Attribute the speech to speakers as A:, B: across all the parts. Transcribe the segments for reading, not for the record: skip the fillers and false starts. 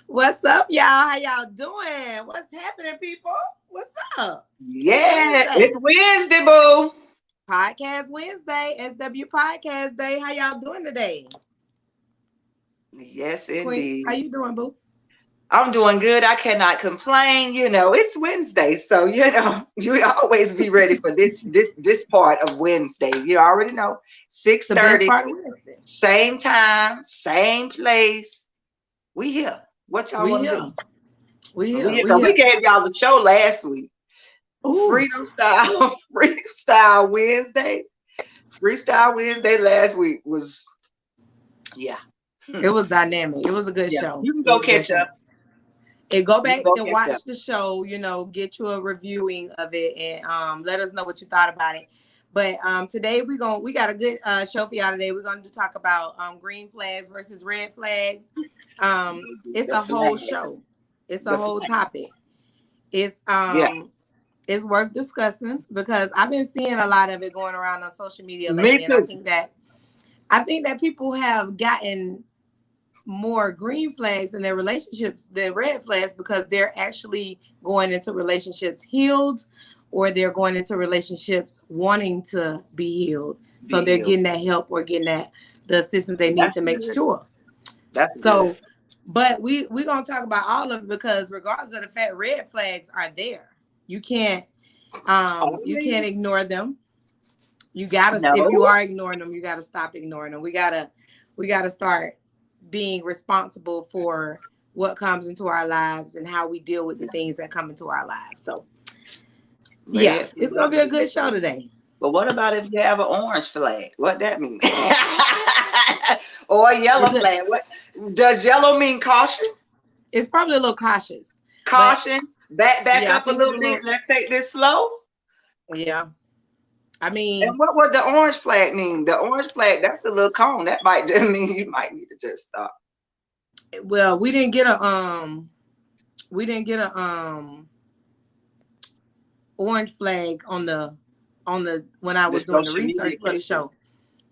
A: What's up, y'all? How y'all doing? What's happening, people? What's up? It's
B: Yeah,
A: Wednesday.
B: it's Wednesday, boo.
A: Podcast Wednesday. SW Podcast Day. How y'all doing today?
B: Yes,
A: Queen, how
B: indeed.
A: you doing, boo?
B: I'm doing good. I cannot complain. It's Wednesday, so you always be ready for this part of Wednesday. You already know, six
A: The best
B: thirty,
A: part of Wednesday.
B: same time, same place. We here. What y'all
A: We
B: want to
A: here.
B: do?
A: We
B: We
A: here.
B: here
A: We
B: 'cause we
A: here.
B: gave y'all the show last week.
A: Ooh,
B: Freedom style, freestyle Wednesday. Freestyle Wednesday last week was yeah.
A: it was dynamic. It was a good
B: Yeah.
A: show.
B: You can
A: It
B: go
A: was a good
B: catch
A: show.
B: up.
A: And go
B: You can
A: back
B: go
A: and
B: catch up.
A: watch the show, get you a reviewing of it and let us know what you thought about it. But today we got a good show for y'all today. We're gonna talk about green flags versus red flags. It's
B: The
A: a whole
B: flags.
A: show. It's a
B: The
A: whole
B: flags.
A: topic. It's
B: Yeah.
A: it's worth discussing because I've been seeing a lot of it going around on social media
B: Me
A: lately, and
B: too.
A: I think that people have gotten more green flags in their relationships than red flags because they're actually going into relationships healed or they're going into relationships wanting to be healed. So
B: Be
A: they're
B: healed.
A: getting that help or getting the assistance they need
B: That's
A: to make
B: good.
A: sure.
B: That's good.
A: So, but we gonna talk about all of it because regardless of the fact, red flags are there. You can't you can't
B: Always.
A: ignore them. You gotta, if you
B: No.
A: are ignoring them, you gotta stop ignoring them. We gotta start being responsible for what comes into our lives and how we deal with the things that come into our lives. So yeah,
B: Red
A: it's gonna
B: flag.
A: be a good show today.
B: But what about if you have an orange flag? What that mean? Or a
A: Is
B: yellow
A: it?
B: flag? What does yellow mean? Caution?
A: It's probably a little cautious, but
B: Caution. Back
A: yeah, I
B: up a
A: think it's
B: little
A: a
B: bit.
A: little.
B: Let's take this slow.
A: Yeah, I mean,
B: And what would the orange flag mean? The orange flag, that's the little cone. That might just mean you might need to just stop.
A: well, we didn't get a orange flag on the when I
B: The
A: was doing the
B: social media
A: research for the
B: cases.
A: show.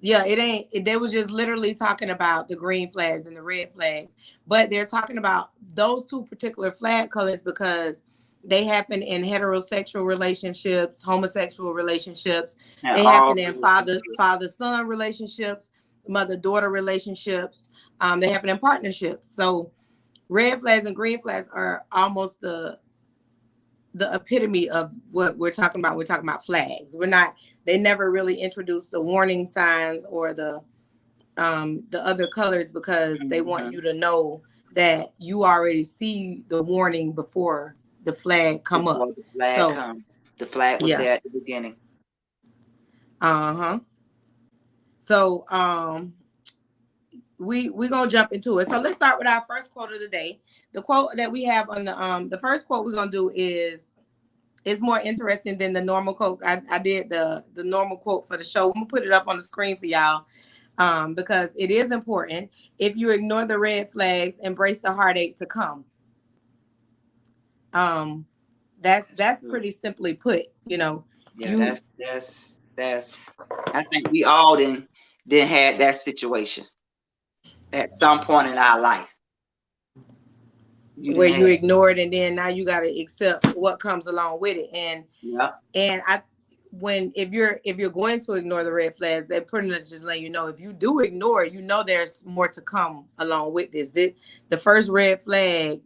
A: Yeah, it ain't. They was just literally talking about the green flags and the red flags, but they're talking about those two particular flag colors because they happen in heterosexual relationships, homosexual relationships.
B: And
A: They
B: all
A: happen in
B: relationships.
A: father son relationships, mother daughter relationships. They happen in partnerships. So red flags and green flags are almost the epitome of what we're talking about. We're talking about flags. We're not. They never really introduced the warning signs or the other colors because they want
B: Mhm.
A: you to know that you already see the warning before the flag come up.
B: Before the flag
A: So
B: comes. The flag was
A: yeah,
B: there at the beginning.
A: uh-huh. So we gonna jump into it. So let's start with our first quote of the day. The quote that we have on the first quote we're gonna do is it's more interesting than the normal quote. I did the normal quote for the show. I'm gonna put it up on the screen for y'all because it is important. If you ignore the red flags, embrace the heartache to come. Um, that's
B: Good.
A: pretty simply put.
B: Yeah,
A: You
B: that's I think we all didn't had that situation at some point in our life. You
A: where
B: didn't
A: you
B: have.
A: ignore it and then now you got to accept what comes along with it.
B: Yeah.
A: And I when if you're going to ignore the red flags, they pretty much just let you know if you do ignore it, there's more to come along with this. The first red flag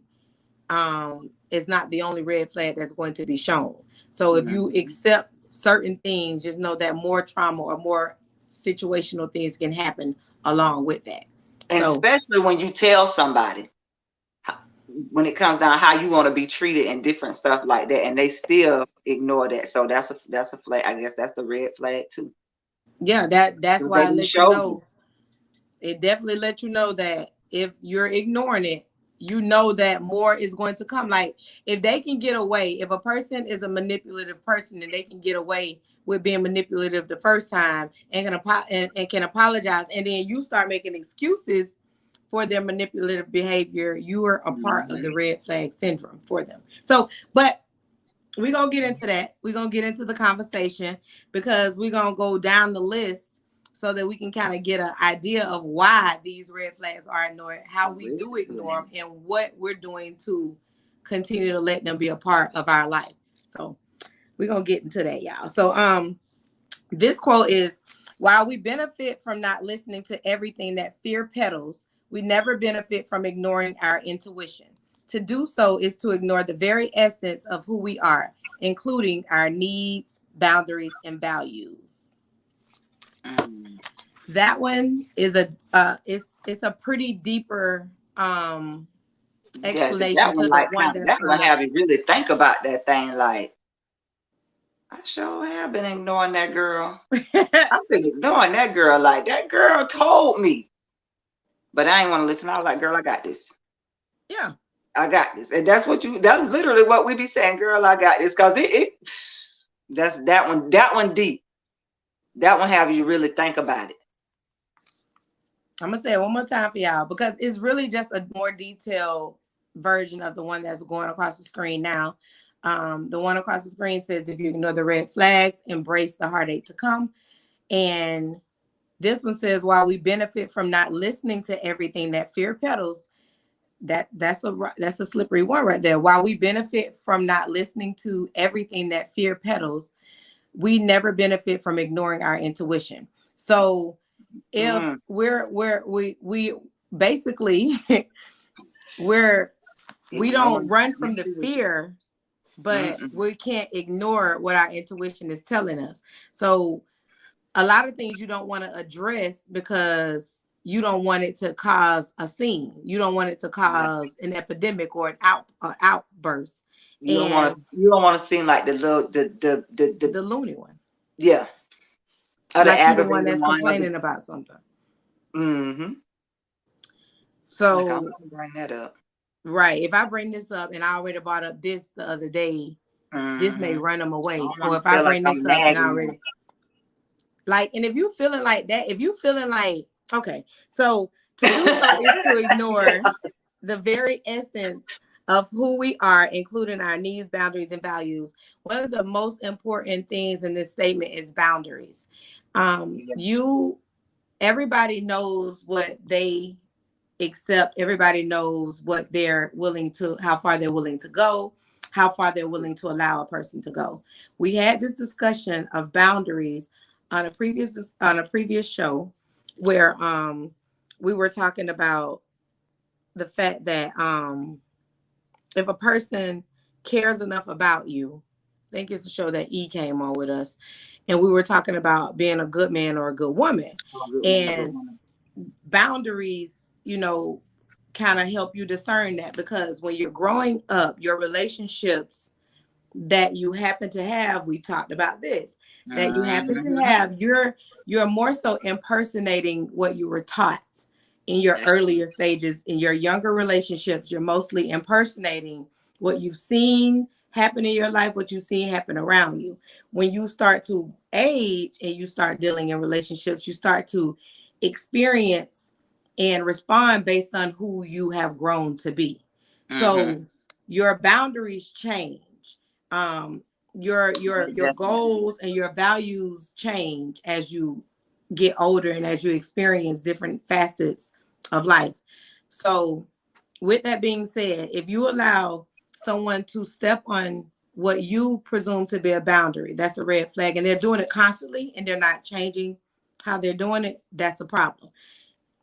A: is not the only red flag that's going to be shown. So if you
B: Mhm.
A: accept certain things, just know that more trauma or more situational things can happen along with that.
B: And
A: So
B: especially when you tell somebody ho- when it comes down how you want to be treated and different stuff like that, and they still ignore that. So that's a flag. I guess that's the red flag too.
A: yeah, that's
B: Because they
A: why I
B: didn't
A: let you
B: show you.
A: know. It definitely let you know that if you're ignoring it, you know that more is going to come. Like if they can get away, if a person is a manipulative person and they can get away with being manipulative the first time and can apologize, and then you start making excuses for their manipulative behavior, you are a part of the
B: Mhm.
A: red flag syndrome for them. So, but we're gonna get into that. We're gonna get into the conversation because we're gonna go down the list so that we can kind of get an idea of why these red flags are ignored, how we
B: Red
A: do ignore them,
B: flag.
A: and what we're doing to continue to let them be a part of our life. So we're gonna get into that, y'all. So this quote is, while we benefit from not listening to everything that fear peddles, we never benefit from ignoring our intuition. To do so is to ignore the very essence of who we are, including our needs, boundaries, and values.
B: Mm.
A: That one is a it's a pretty deeper
B: Yeah, 'cause
A: explanation
B: that one
A: to the
B: like
A: one
B: kind of
A: that's
B: that
A: on
B: one
A: the
B: have you really think about that thing. Like, I sure have been ignoring that girl. I've been ignoring that girl. Like, that girl told me, but I ain't want to listen. I was like, girl, I got this.
A: yeah.
B: I got this. And that's literally what we be saying, girl, I got this. Cause that's that one deep. That one have you really think about it.
A: I'm gonna say it one more time for y'all because it's really just a more detailed version of the one that's going across the screen now. The one across the screen says, if you ignore the red flags, embrace the heartache to come. And this one says, while we benefit from not listening to everything that fear peddles, that's a slippery one right there. While we benefit from not listening to everything that fear peddles, we never benefit from ignoring our intuition. So if
B: Mm,
A: we basically we're we don't
B: ignoring
A: run from the
B: intuition.
A: fear, but
B: Mm-mm.
A: we can't ignore what our intuition is telling us. So a lot of things you don't want to address because you don't want it to cause a scene. You don't want it to
B: Yeah.
A: cause an epidemic or an outburst. And
B: You don't want to seem like the little the
A: the loony one,
B: yeah, or the
A: like you the one
B: aggravating
A: that's
B: one or the
A: complaining about something.
B: mm-hmm. Like, I'm
A: So
B: gonna bring that up.
A: right, if I bring this up and I already brought up this the other day, this may
B: Mm-hmm.
A: run them
B: I
A: away.
B: don't
A: Or
B: want
A: if
B: to
A: I
B: feel like
A: bring
B: I'm
A: this up and I
B: nagging them.
A: already like, and if you feeling like that, if you feeling like, okay, so to do so is to ignore the very essence of who we are, including our needs, boundaries, and values. One of the most important things in this statement is boundaries.
B: Yeah.
A: You everybody knows what they accept, everybody knows what they're willing to, how far they're willing to go, how far they're willing to allow a person to go. We had this discussion of boundaries on a previous show where we were talking about the fact that if a person cares enough about you, I think it's a show that E came on with us, and we were talking about being a good man or a good woman.
B: Oh, good man, good
A: And
B: woman.
A: boundaries, kind of help you discern that, because when you're growing up, your relationships that you happen to have, we talked about this, that you happen to
B: Mm-hmm.
A: have, you're more so impersonating what you were taught in your
B: That's
A: earlier stages. In your younger relationships, you're mostly impersonating what you've seen happen in your life, what you've seen happen around you. When you start to age and you start dealing in relationships, you start to experience and respond based on who you have grown to be.
B: mm-hmm.
A: So your boundaries change. um your
B: Definitely.
A: goals and your values change as you get older and as you experience different facets of life. So with that being said, if you allow someone to step on what you presume to be a boundary, that's a red flag, and they're doing it constantly and they're not changing how they're doing it, that's a problem.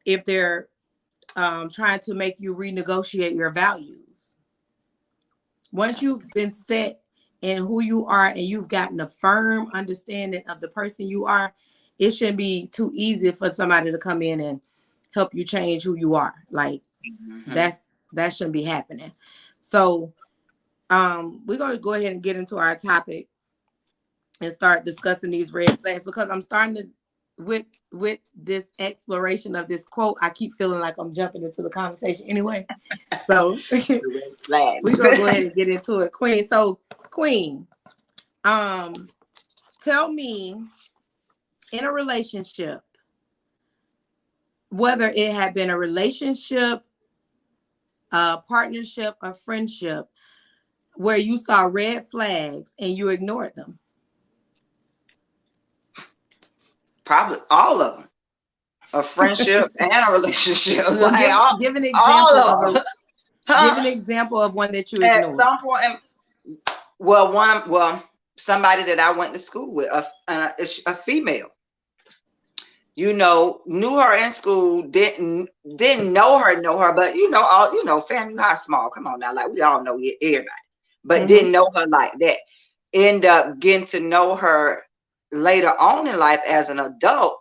A: If they're trying to make you renegotiate your values, once
B: That's
A: you've been set in who you are and you've gotten a firm understanding of the person you are, it shouldn't be too easy for somebody to come in and help you change who you are. Like,
B: mm-hmm.
A: that shouldn't be happening. So we're going to go ahead and get into our topic and start discussing these red flags, because I'm starting to with this exploration of this quote, I keep feeling like I'm jumping into the conversation anyway. So
B: The red
A: we're gonna go
B: flags.
A: ahead and get into it. Queen. So Queen, um, tell me, in a relationship, whether it had been a relationship, a partnership, a friendship, where you saw red flags and you ignored them.
B: Probably all of them. A friendship and a relationship.
A: Well,
B: Like
A: give an
B: all
A: example of
B: of
A: a
B: them.
A: give
B: Huh?
A: an example of one that you
B: At
A: ignored.
B: some point, somebody that I went to school with, a female, knew her in school, didn't know her, but family, how small, come on now, like we all know everybody, but
A: Mm-hmm.
B: didn't know her like that. End up getting to know her later on in life as an adult.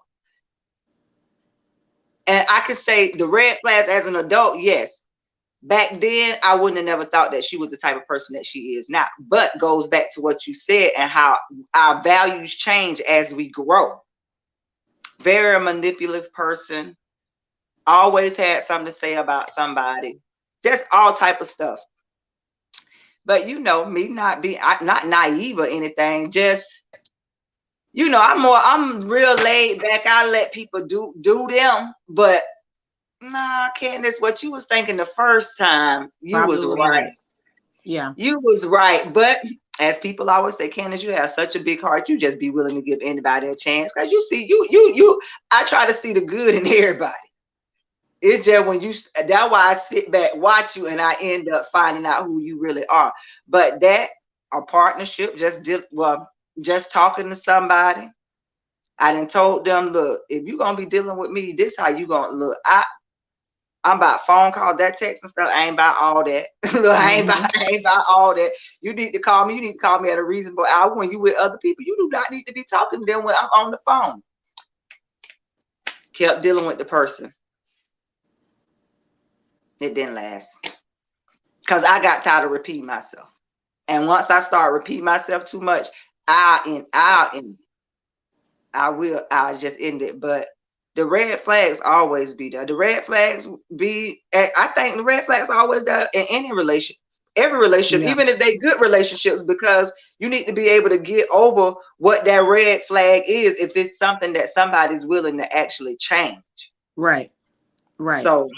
B: And I could say the red flags as an adult, yes. Back then, I wouldn't have never thought that she was the type of person that she is now. But goes back to what you said and how our values change as we grow. Very manipulative person. Always had something to say about somebody. Just all type of stuff. But me not naive or anything. Just I'm real laid back. I let people do them. But nah, Candace, what you was thinking the first time, you was
A: Probably was
B: right.
A: right. Yeah.
B: You was right. But as people always say, Candace, you have such a big heart. You just be willing to give anybody a chance. Because you see, I try to see the good in everybody. It's just that's why I sit back, watch you, and I end up finding out who you really are. But that, a partnership, just talking to somebody, I done told them, look, if you're going to be dealing with me, this how you going to look. I'm about phone calls, that text and stuff. I ain't about all that. Look, I ain't about all that. You need to call me. You need to call me at a reasonable hour. When you with other people, you do not need to be talking to them when I'm on the phone. Kept dealing with the person. It didn't last. Because I got tired of repeating myself. And once I start repeating myself too much, I'll just end it. But the red flags always be there. The red flags I think the red flags are always there in any relationship, every relationship, even if they good relationships, because you need to be able to get over what that red flag is if it's something that somebody's willing to actually change.
A: Right.
B: So,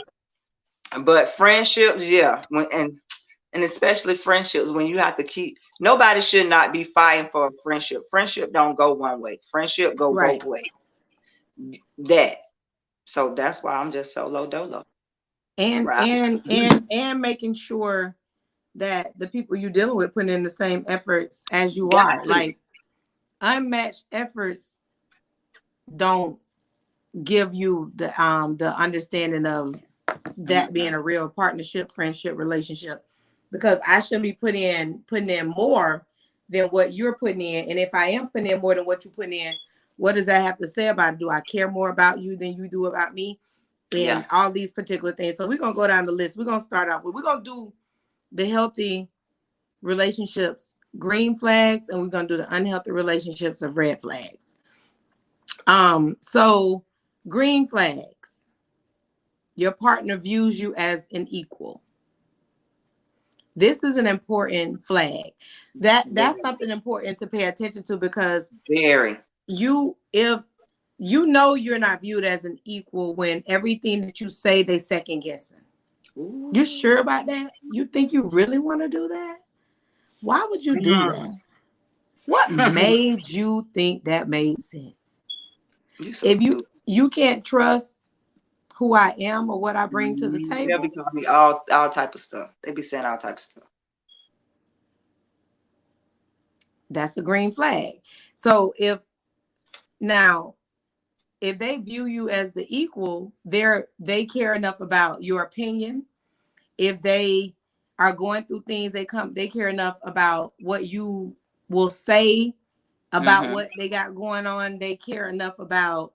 B: but friendships, yeah, and especially friendships, when you have to keep, nobody should not be fighting for a friendship. Friendship don't go one way. Friendship go both ways. So that's why I'm just solo dolo.
A: And making sure that the people you're dealing with put in the same efforts as you are. Like unmatched efforts don't give you the understanding of that being a real partnership, friendship, relationship. Because I shouldn't be putting in more than what you're putting in. And if I am putting in more than what you're putting in, what does that have to say about it? Do I care more about you than you do about me? And all these particular things. So we're going to go down the list. We're going to start off with, we're going to do the healthy relationships, green flags, and we're going to do the unhealthy relationships of red flags. So green flags, your partner views you as an equal. This is an important flag. That's something important to pay attention to, because if you know you're not viewed as an equal when everything that you say they second guessing. You sure about that? You think you really want to do that? Why would you do that? What made you think that made sense? If you can't trust who I am or what I bring to the table,
B: they'll be calling me all type of stuff. They be saying all type of stuff.
A: That's a green flag. So if they view you as the equal, they care enough about your opinion. If they are going through things, they care enough about what you will say about what they got going on. They care enough about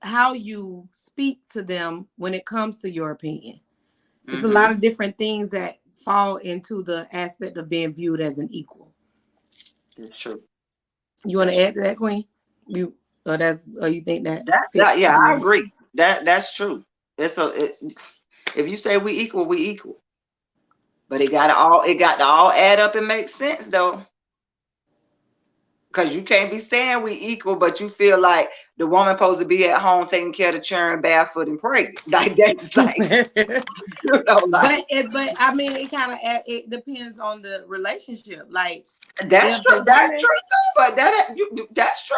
A: how you speak to them when it comes to your opinion. It's a lot of different things that fall into the aspect of being viewed as an equal.
B: That's true.
A: You want to add to that, Queen? You think that?
B: Yeah, I agree. That's true. If you say we equal, we equal. But it got to all add up and make sense though. Because you can't be saying we equal, but you feel like the woman supposed to be at home taking care of the children, barefoot and pregnant. Like that's like,
A: but I mean, it kind of it depends on the relationship. Like
B: That's
A: If the
B: true. That's
A: woman,
B: true too. But that's true.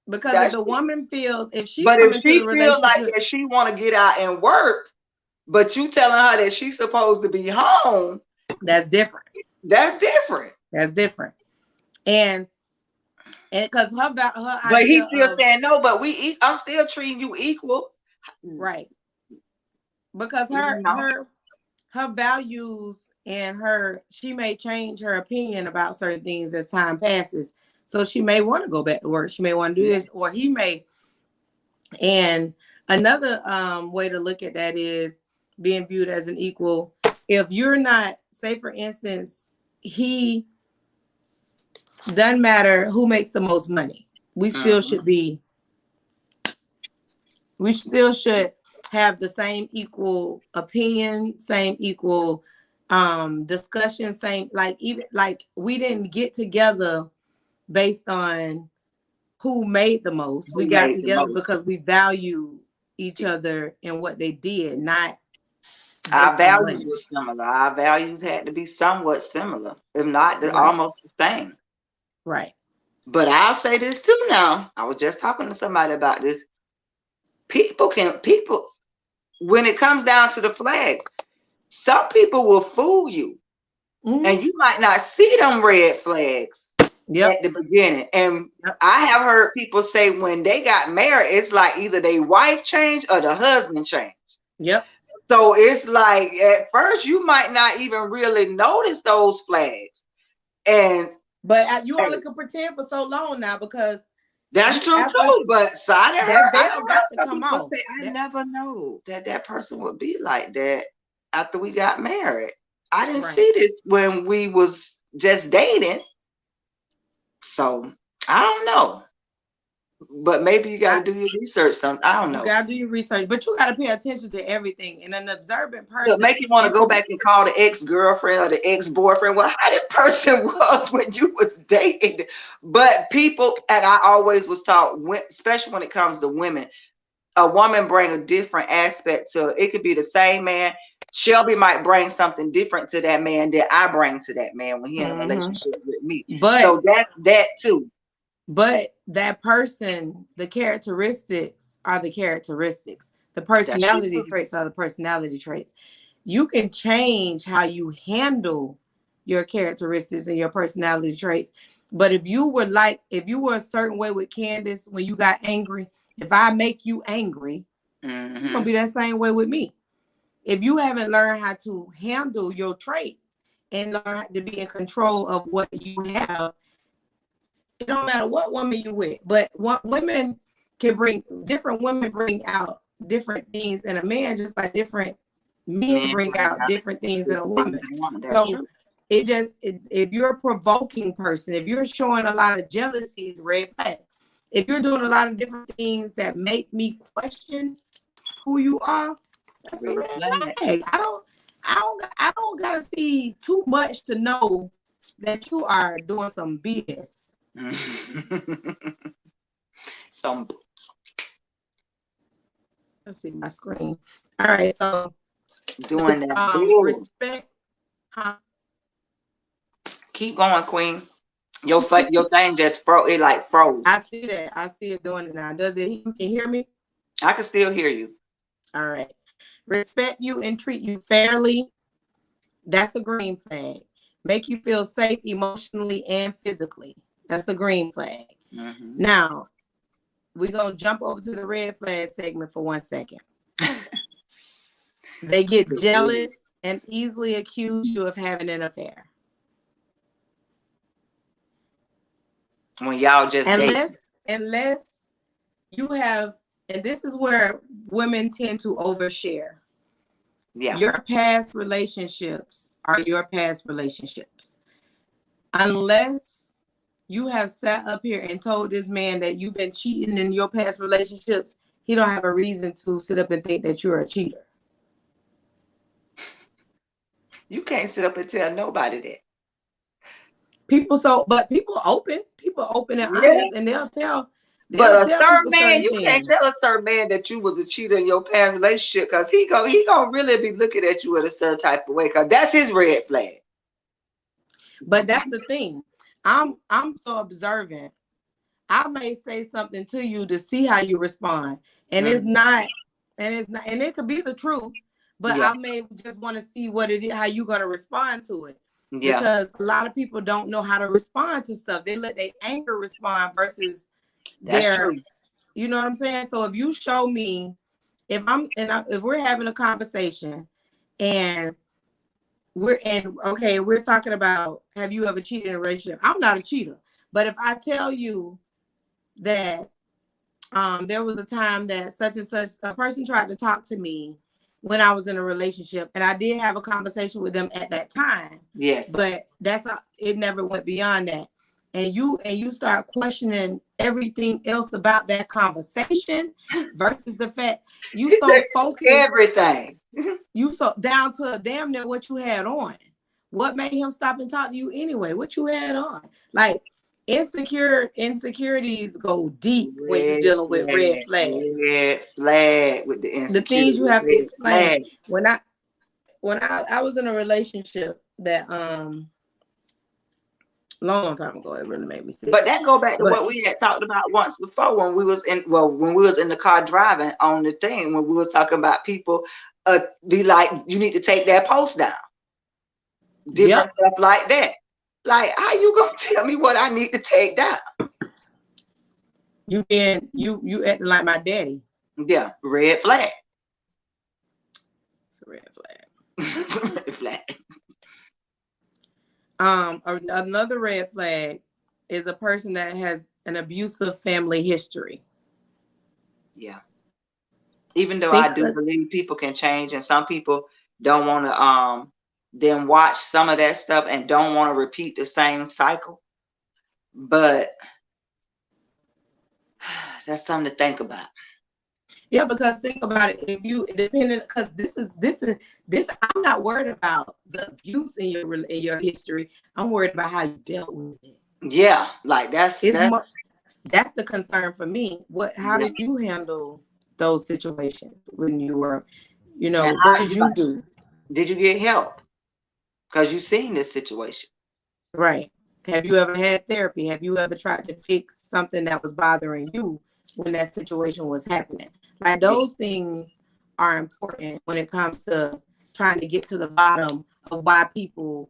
A: because if
B: That's
A: the
B: true.
A: woman feels, if she
B: But
A: come
B: if
A: into the
B: she feel like
A: relationship,
B: that she want to get out and work, but you telling her that she's supposed to be home,
A: that's different.
B: that's different.
A: That's different. And because her
B: But
A: idea
B: he's still
A: of
B: saying no. But I'm still treating you equal.
A: right, because
B: You know.
A: her values and she may change her opinion about certain things as time passes. So she may want to go back to work. She may want to do this, or he may. And another way to look at that is being viewed as an equal. If you're not, say for instance, he doesn't matter who makes the most money. We still should be. We still should have the same equal opinion, same equal discussion, same even we didn't get together based on who made the most. We
B: Who
A: got
B: made the
A: together
B: most?
A: because we value each other and what they did, not
B: Our
A: based on
B: values
A: money.
B: were similar. Our values had to be somewhat similar, if not
A: Right.
B: almost the same.
A: Right.
B: But I'll say this too now. I was just talking to somebody about this. People, when it comes down to the flags, some people will fool you. And you might not see them red flags at the beginning. And I have heard people say when they got married, it's like either their wife changed or the husband changed.
A: Yep.
B: So it's like at first you might not even really notice those flags.
A: But you only can pretend for so long now, because
B: that's true too. But so I
A: veil got to
B: some
A: come
B: people
A: off.
B: say I never know that person would be like that after we got married. I didn't see this when we was just dating. So I don't know. But maybe you got to do your research. I don't know.
A: You got to do your research, but you got to pay attention to everything. And an observant person.
B: So make you want to go back and call the ex-girlfriend or the ex-boyfriend. Well, how this person was when you was dating. But people, and I always was taught, especially when it comes to women, a woman bring a different aspect to it. It could be the same man. Shelby might bring something different to that man that I bring to that man when he's in a relationship with me. So that's that too.
A: But that person, the characteristics are the characteristics. The personality traits are the personality traits. You can change how you handle your characteristics and your personality traits. But if you were a certain way with Candace when you got angry, if I make you angry, you're going to be that same way with me. If you haven't learned how to handle your traits and learn how to be in control of what you have, it don't matter what woman you with. But what women different women bring out different things in a man, just like different men bring out different things in a woman. So if you're a provoking person, if you're showing a lot of jealousies, red flags. If you're doing a lot of different things that make me question who you are, that's a red flag. I don't gotta see too much to know that you are doing some BS. Let's see my screen. All right, so
B: doing that
A: respect. Huh?
B: Keep going, Queen. Your thing just froze. It like froze.
A: I see that. I see it doing it now. Does it? You can hear me?
B: I can still hear you.
A: All right. Respect you and treat you fairly. That's a green flag. Make you feel safe emotionally and physically. That's a green flag. Now, we're going to jump over to the red flag segment for 1 second. They get jealous and easily accuse you of having an affair.
B: When y'all just
A: unless you have, and this is where women tend to overshare. Yeah. Your past relationships are your past relationships. Unless you have sat up here and told this man that you've been cheating in your past relationships, he don't have a reason to sit up and think that you're a cheater.
B: You can't sit up and tell nobody that.
A: People open and honest, and they'll tell.
B: But a certain man, you can't tell a certain man that you was a cheater in your past relationship, because he gonna really be looking at you in a certain type of way, because that's his red flag.
A: But that's the thing. I'm so observant. I may say something to you to see how you respond. And it's not, and it could be the truth, but
B: Yeah.
A: I may just want to see what it is, how you're gonna respond to it.
B: Yeah.
A: Because a lot of people don't know how to respond to stuff. They let their anger respond versus
B: That's
A: their,
B: true.
A: you know what I'm saying? So if you show me, if we're having a conversation and we're talking about, have you ever cheated in a relationship? I'm not a cheater, but if I tell you that there was a time that such and such a person tried to talk to me when I was in a relationship, and I did have a conversation with them at that time.
B: Yes.
A: But it never went beyond that. And you start questioning everything else about that conversation versus the fact you so focused,
B: Everything.
A: you so down to damn near what you had on. What made him stop and talk to you anyway? What you had on? Like insecurities go deep when you're
B: Red
A: dealing with red
B: flag.
A: flags.
B: Red flag with the
A: The things you
B: insecurity.
A: have to
B: Red
A: explain.
B: flag.
A: When I was in a relationship that long time ago, it really made me sick.
B: But that go back to
A: But
B: what we had talked about once before when we was in the car driving on the thing, when we was talking about people be like, you need to take that post down. Different
A: yep,
B: stuff like that. Like, how you gonna tell me what I need to take down?
A: you acting like my daddy.
B: Yeah, red flag.
A: It's a red flag.
B: Red flag.
A: Another red flag is a person that has an abusive family history.
B: Yeah. Even though I
A: Think
B: do believe people can change, and some people don't want to then watch some of that stuff and don't want to repeat the same cycle. But that's something to think about.
A: Yeah, because think about it. If you depending, because this. I'm not worried about the abuse in your history. I'm worried about how you dealt with it.
B: Yeah, like that's
A: That's the concern for me. How
B: yeah.
A: did you handle those situations when you were,
B: And
A: what
B: how
A: did you do?
B: did you get help? Because you seen this situation.
A: Right. Have you ever had therapy? Have you ever tried to fix something that was bothering you when that situation was happening? Like
B: Yeah.
A: those things are important when it comes to trying to get to the bottom of why people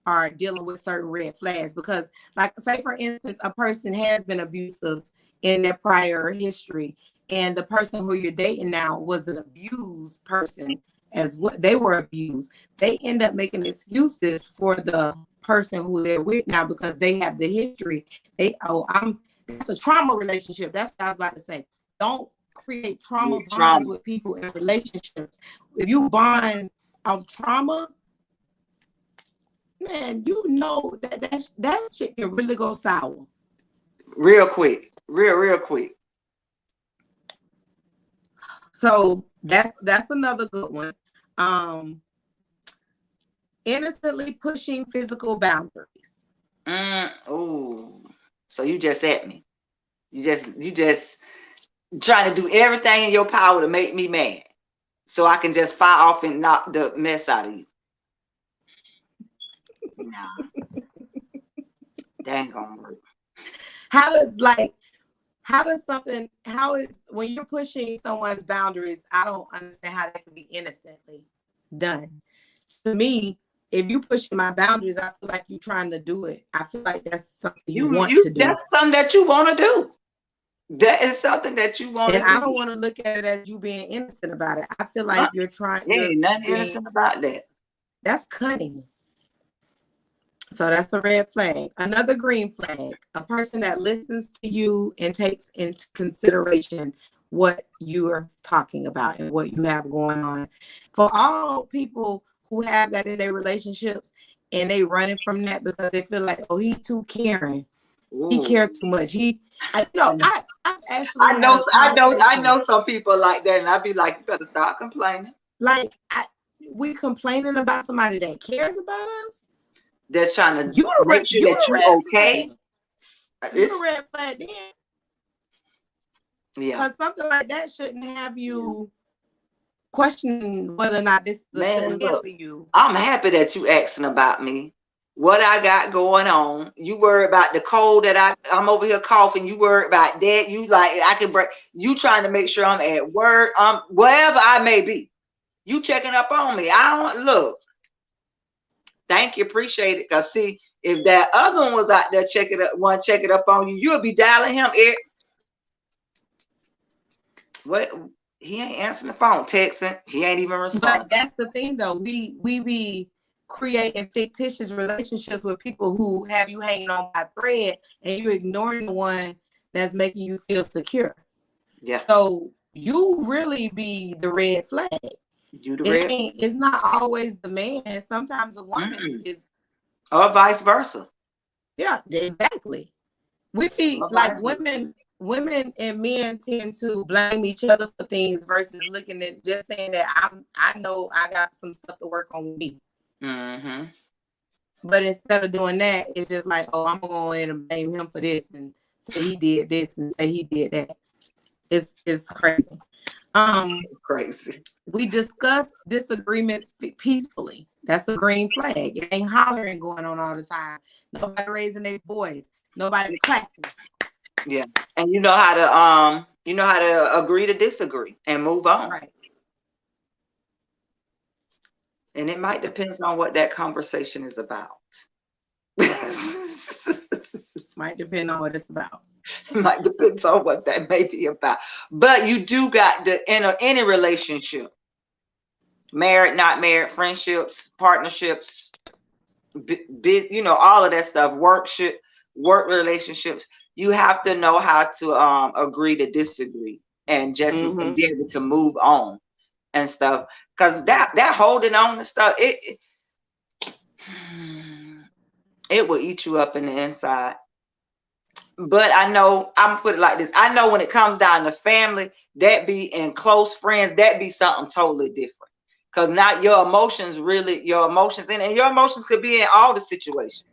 A: are dealing with certain red flags. Because, like, say for instance, a person has been abusive in their prior history, and the person who you're dating now was an abused person as what they were abused. They end up making excuses for the person who they're with now because they have the history. That's a trauma relationship. That's what I was about to say. Don't create trauma bonds
B: Trauma.
A: with people in relationships. If you bond of trauma, man, that shit can really go sour.
B: Real quick. Real quick.
A: So that's another good one. Innocently pushing physical boundaries.
B: Oh, so you just at me. You just trying to do everything in your power to make me mad, so I can just fire off and knock the mess out of you. Nah, that ain't gonna work.
A: How is when you're pushing someone's boundaries, I don't understand how that can be innocently done. To me, if you pushing my boundaries, I feel like you're trying to do it. I feel like that's something you want to do.
B: That's something that you want to do. That is something that you want to
A: And
B: do.
A: I don't want to look at it as you being innocent about it. I feel like you're
B: ain't nothing innocent about that.
A: That's cunning. So that's a red flag. Another green flag, a person that listens to you and takes into consideration what you're talking about and what you have going on. For all people who have that in their relationships and they running from that because they feel like, oh, he too caring. He cared too much. I've actually
B: I
A: had a conversation.
B: I know some people like that, and I'd be like, you better stop complaining.
A: Like we complaining about somebody that cares about us.
B: That's trying to make sure that you're okay.
A: You the red flag then.
B: Yeah.
A: Because something like that shouldn't have you questioning whether or not this is a good man for you.
B: I'm happy that you asking about me, what I got going on. You worry about the cold that I'm over here coughing. You worry about that. You like I can break. You trying to make sure I'm at work. Wherever I may be. You checking up on me. I don't look. Thank you, appreciate it. Cause see, if that other one was out there checking up on you, you'll be dialing him. What? He ain't answering the phone, texting. He ain't even responding.
A: But that's the thing, though. We be creating fictitious relationships with people who have you hanging on by thread, and you're ignoring the one that's making you feel secure.
B: Yeah.
A: So you really be the red flag.
B: You the red.
A: It's not always the man. Sometimes a woman is,
B: or vice versa.
A: Yeah, exactly. We be like women and men tend to blame each other for things versus looking at just saying that I know I got some stuff to work on with me.
B: Mm-hmm.
A: But instead of doing that, it's just like, oh, I'm gonna go in and blame him for this and say he did this and say he did that. It's crazy.
B: Crazy.
A: We discuss disagreements peacefully. That's a green flag. It ain't hollering going on all the time. Nobody raising their voice. Nobody clapping.
B: Yeah, and you know how to agree to disagree and move on.
A: Right.
B: And it might depend on what that conversation is about.
A: Might depend on what it's about.
B: Might depend on what that may be about. But you do got to enter any relationship, married, not married, friendships, partnerships, all of that stuff, work relationships. You have to know how to agree to disagree and just be able to move on and stuff. Because that holding on to stuff, it will eat you up in the inside. But I know, I'm gonna put it like this. I know when it comes down to family, that be in close friends, that be something totally different. Because not your emotions, and your emotions could be in all the situations.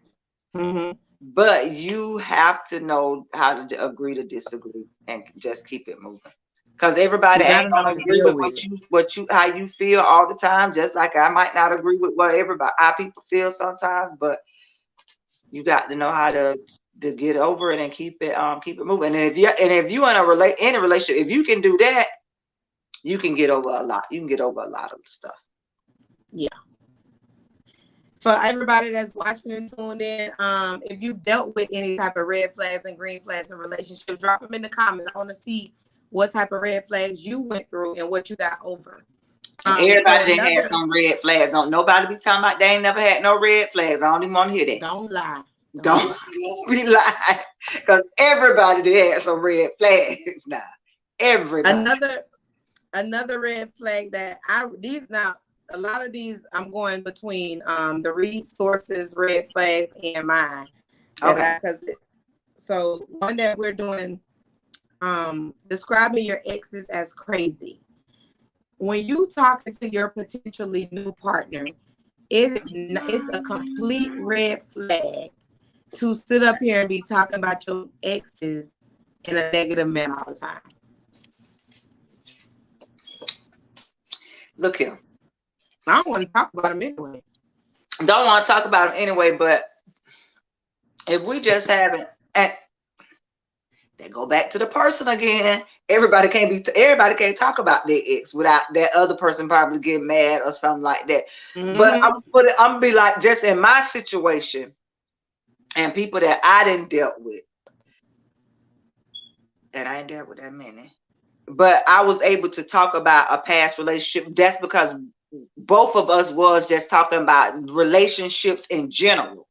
B: But you have to know how to agree to disagree and just keep it moving. Because everybody ain't gonna agree with how you feel all the time. Just like I might not agree with how people feel sometimes, but you got to know how to get over it and keep it moving. And if you in a relationship, if you can do that, you can get over a lot. You can get over a lot of stuff.
A: Yeah. For everybody that's watching and tuned in, if you've dealt with any type of red flags and green flags in relationships, drop them in the comments. I want to see what type of red flags you went through and what you got over.
B: Everybody that had some red flags. Don't nobody be talking about they ain't never had no red flags. I don't even want to hear that.
A: Don't lie.
B: Don't be lying. Because everybody that had some red flags now. Everybody.
A: Another red flag that a lot of these I'm going between the resources red flags and mine.
B: Okay.
A: So one that we're doing, describing your exes as crazy. When you talking to your potentially new partner, it's a complete red flag to sit up here and be talking about your exes in a negative manner all the time.
B: Look here.
A: I don't want to talk about them anyway.
B: Don't want to talk about them anyway, but if we just haven't, and they go back to the person again. Everybody can't talk about their ex without that other person probably getting mad or something like that. But I'm gonna be like, just in my situation and people that I didn't dealt with, and I ain't dealt with that many, but I was able to talk about a past relationship. That's because both of us was just talking about relationships in general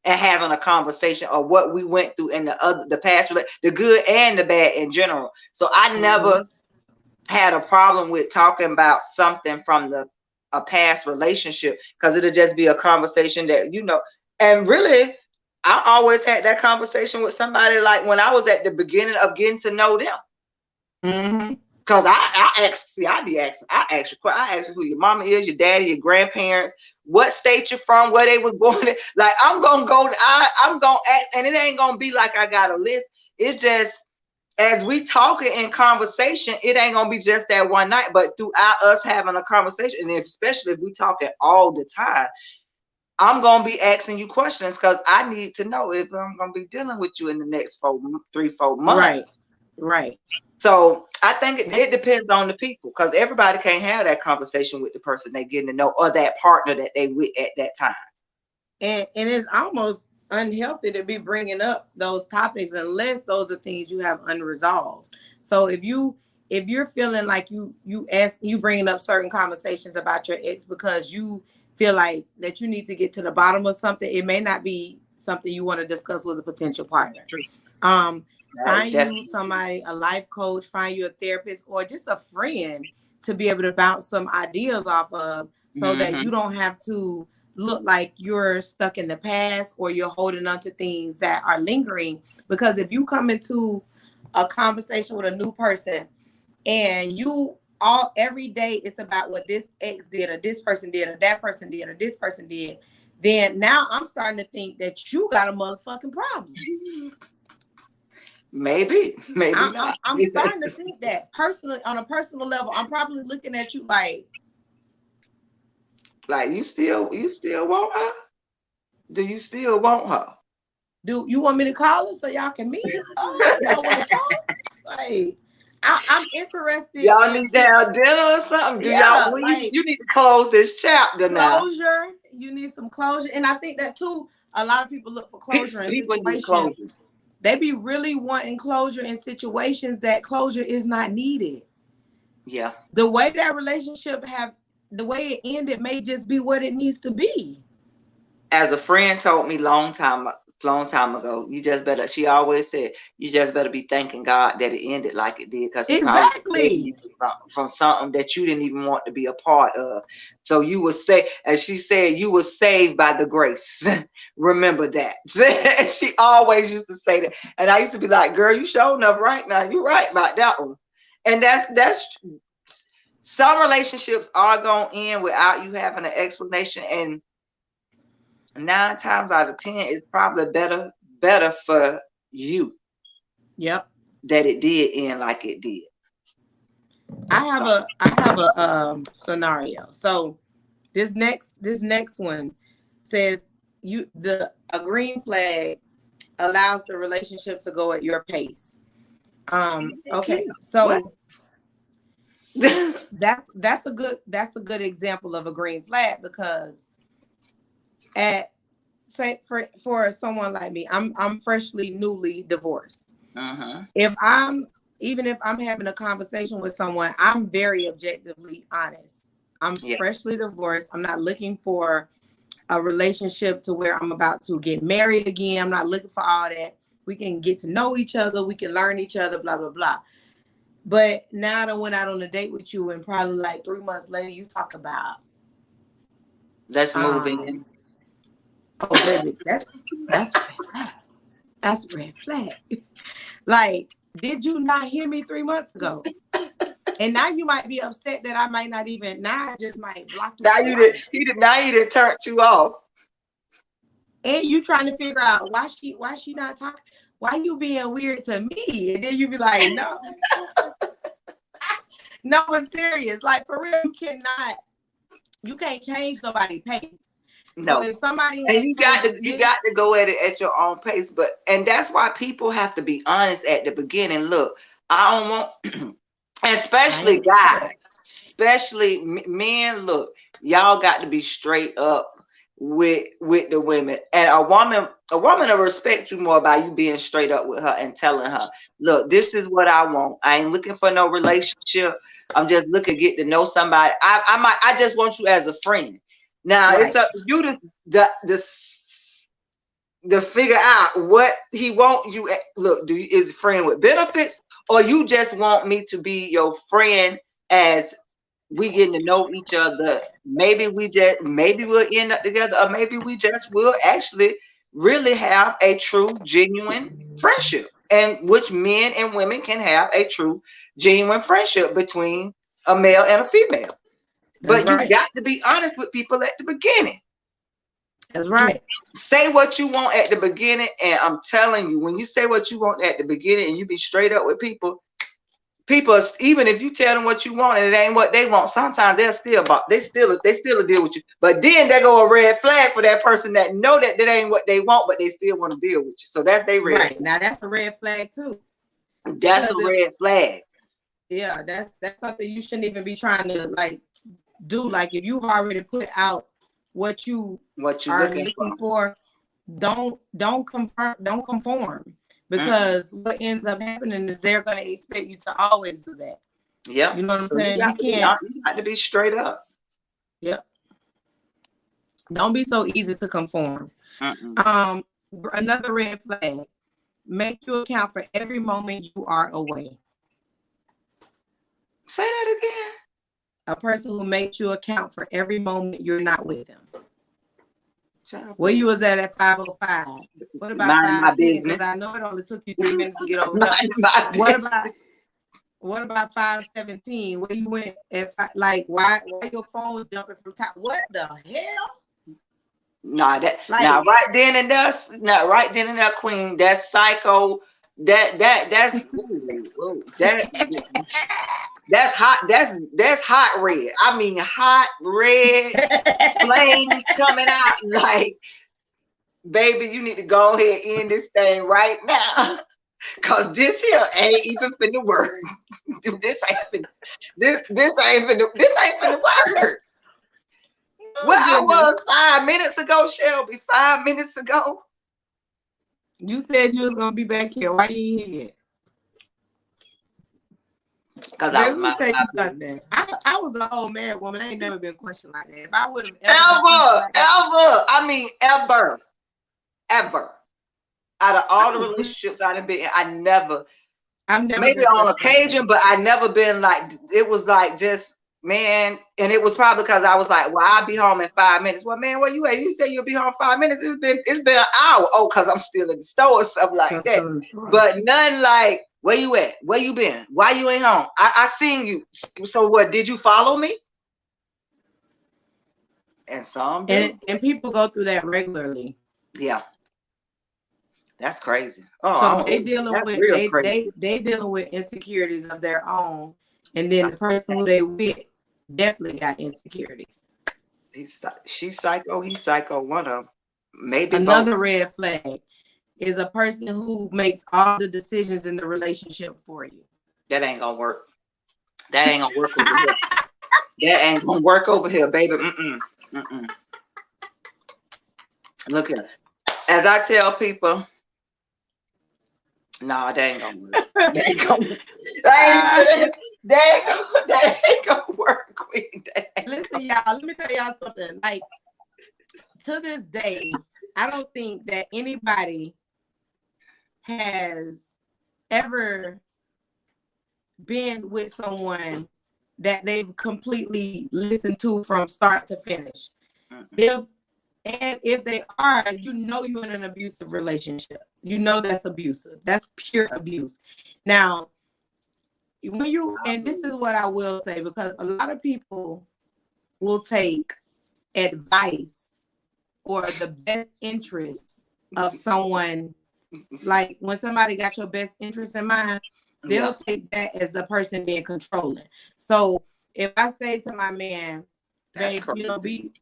B: and having a conversation of what we went through in the past, the good and the bad in general. So I never had a problem with talking about something from a past relationship, because it'll just be a conversation that, and really I always had that conversation with somebody like when I was at the beginning of getting to know them. Because I ask you who your mama is, your daddy, your grandparents, what state you're from, where they was born in. Like I'm gonna ask, and it ain't gonna be like I got a list. It's just as we talking in conversation, it ain't gonna be just that one night, but throughout us having a conversation, and especially if we talking all the time, I'm gonna be asking you questions because I need to know if I'm gonna be dealing with you in the next 4 months.
A: Right.
B: So I think it depends on the people, because everybody can't have that conversation with the person they getting to know, or that partner that they with at that time.
A: And it's almost unhealthy to be bringing up those topics unless those are things you have unresolved. So if you're feeling like you bringing up certain conversations about your ex because you feel like that you need to get to the bottom of something, it may not be something you want to discuss with a potential partner. Find you somebody, a life coach, find you a therapist, or just a friend to be able to bounce some ideas off of, so that you don't have to look like you're stuck in the past or you're holding on to things that are lingering. Because if you come into a conversation with a new person and you all every day it's about what this ex did, or this person did, or that person did, or this person did, then now I'm starting to think that you got a motherfucking problem.
B: Maybe not.
A: I'm starting to think that personally, on a personal level, I'm probably looking at you like
B: you still want her? Do you still want her?
A: Do you want me to call her so y'all can meet? Y'all want to talk? Like, I'm interested.
B: Y'all need to have dinner or something? Do y'all? You need to close this chapter now.
A: Closure. You need some closure, and I think that too. A lot of people look for closure in situations. They be really wanting closure in situations that closure is not needed.
B: Yeah.
A: The way that relationship the way it ended may just be what it needs to be.
B: As a friend told me long time ago, she always said, you just better be thanking God that it ended like it did, because
A: exactly
B: from something that you didn't even want to be a part of. So you will say, as she said, you were saved by the grace. Remember that. She always used to say that, and I used to be like, girl, you sure enough right now, you're right about that one. And that's some relationships are going to end without you having an explanation, and 9 times out of 10, it's probably better for you.
A: Yep.
B: That it did end like it did.
A: I have a scenario. So this next one says a green flag allows the relationship to go at your pace. Okay. So that's a good example of a green flag, because for someone like me, I'm freshly newly divorced. If I'm having a conversation with someone, I'm very objectively honest. I'm freshly divorced. I'm not looking for a relationship to where I'm about to get married again. I'm not looking for all that. We can get to know each other. We can learn each other, blah, blah, blah. But now I went out on a date with you, and probably like 3 months later, you talk about,
B: let's move in.
A: Oh, baby, that's red flag. That's red flag. Like, did you not hear me 3 months ago? And now you might be upset that I might not even. Now I just might block you.
B: Now he did turn you off.
A: And you trying to figure out why she not talking? Why you being weird to me? And then you be like, no, no, it's serious. Like, for real, you can't change nobody's pace.
B: No.
A: So if somebody
B: and you got to go at it at your own pace, and that's why people have to be honest at the beginning. Look, I don't want, especially guys, especially men. Look, y'all got to be straight up with the women, and a woman will respect you more by you being straight up with her and telling her, look, this is what I want. I ain't looking for no relationship. I'm just looking to get to know somebody. I just want you as a friend. Now it's up to you to figure out what he want you. Look, is a friend with benefits, or you just want me to be your friend as we getting to know each other? Maybe we'll end up together, or maybe we just will actually really have a true, genuine friendship, and which men and women can have a true, genuine friendship between a male and a female. But you got to be honest with people at the beginning.
A: That's right.
B: Say what you want at the beginning, and I'm telling you, when you say what you want at the beginning and you be straight up with people, people, even if you tell them what you want and it ain't what they want, sometimes they still deal with you. But then there go a red flag for that person that know that ain't what they want, but they still want to deal with you. So that's their red.
A: Right. Now that's a red flag too.
B: That's a red flag.
A: Yeah, that's something you shouldn't even be trying to like do. Like if you've already put out what you are looking for, don't conform. Because what ends up happening is they're gonna expect you to always do that.
B: Yeah.
A: You know what I'm saying? You
B: have to be straight up.
A: Yep. Don't be so easy to conform. Another red flag. Make you account for every moment you are away.
B: Say that again.
A: A person who makes you account for every moment you're not with them. Where you was at 5:05? What about 5:10? Because I know it only took you 3 minutes to get over there. What about 5:17? Where you went at why your phone was jumping from top? What the hell?
B: Right then and there, queen. That's psycho. That's that's hot. That's hot red. I mean, hot red flames coming out. Like, baby, you need to go ahead and end this thing right now, cause this here ain't even finna work. This ain't finna work. Well, I was 5 minutes ago, Shelby. 5 minutes ago.
A: You said you was gonna be back here. Why you ain't here? Because let me tell you something. I was an old married woman. I ain't never been questioned like that. If I would have ever, out of all the relationships I've been in, I've never maybe on occasion, but I never been like, it was like just, man, and it was probably because I was like, well, I'll be home in 5 minutes. Well, man, where you at? You say you'll be home 5 minutes. It's been an hour. Oh, because I'm still in the store or something like that. But none like, where you at? Where you been? Why you ain't home? I seen you. So what? Did you follow me? And some do. And people go through that regularly.
B: Yeah. That's crazy.
A: So they dealing with insecurities of their own, and then the person who they with definitely got insecurities.
B: She's psycho. He's psycho. One of them. Maybe
A: another red flag is a person who makes all the decisions in the relationship for you.
B: That ain't gonna work. That ain't gonna work over here. That ain't gonna work over here, baby. Look here. As I tell people, no, that ain't gonna work. That ain't gonna work, queen.
A: Listen, y'all, let me tell y'all something. Like, to this day, I don't think that anybody has ever been with someone that they've completely listened to from start to finish. If they are, you know you're in an abusive relationship. You know that's abusive. That's pure abuse. Now, and this is what I will say, because a lot of people will take advice or the best interest of someone. Like when somebody got your best interest in mind, they'll take that as the person being controlling. So if I say to my man, babe,